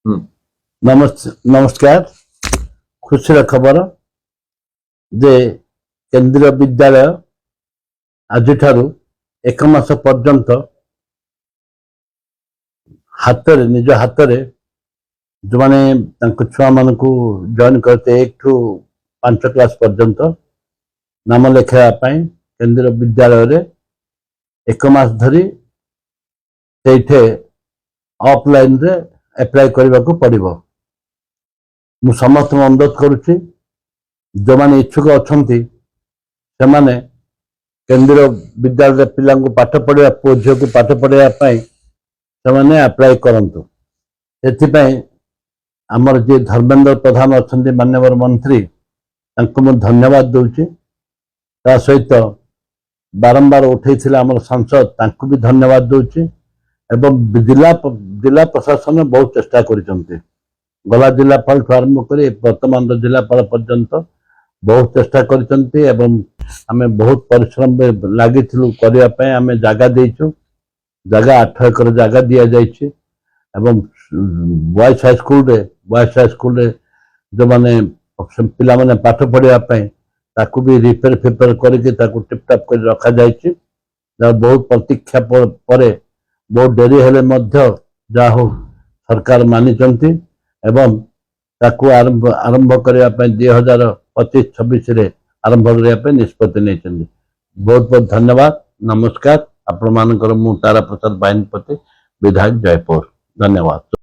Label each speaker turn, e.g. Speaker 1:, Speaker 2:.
Speaker 1: नमस्कार खुशी खबर जे केंद्रीय विद्यालय आज एक मास पर्यंत निज हाथ जो मैंने छुआ मान जॉइन करते 1 टू 5 क्लास पर्यंत नाम लिखापी केंद्रीय विद्यालय रे 1 मास धरी से ऑफलाइन रे अप्लाई करने को पड़ो। मु समस्त अनुरोध करुच्ची जो मैंने इच्छुक अच्छा से माने केंद्रीय विद्यालय पिला पाठ पढ़ा पुओ झील को पाठ पढ़ाई से अप्लाई करतु। से आमर जी धर्मेंद्र प्रधान अच्छा माननीय मंत्री मु धन्यवाद दूची। सहित बारंबार उठे आम सांसद भी धन्यवाद दूची। एवं जिला प्रशासन बहुत चेष्टा कर गला जिलापाल आरंभ कर वर्तमान जिलापाल पर्यंत बहुत चेष्टा कर बहुत परिश्रम लगी आम जगह देचु। जगह 8 एकर जगह दि जाइए। बॉयज हाई स्कूल जो मैंने पिला माने पाठ पढ़ाई ताकू भी रिपेयर फिपेयर करके टिपटाप कर रखा जाइए। बहुत प्रतीक्षा पर बहुत डेरी हेले जा हो सरकार मानिचंती एवं ताकू आरंभ करने 2025-26 रे आरंभ करने निष्पत्ति नहीं। बहुत बहुत धन्यवाद। नमस्कार। आपण मानकर मु तारा प्रसाद बाहिनीपति विधायक जयपुर। धन्यवाद।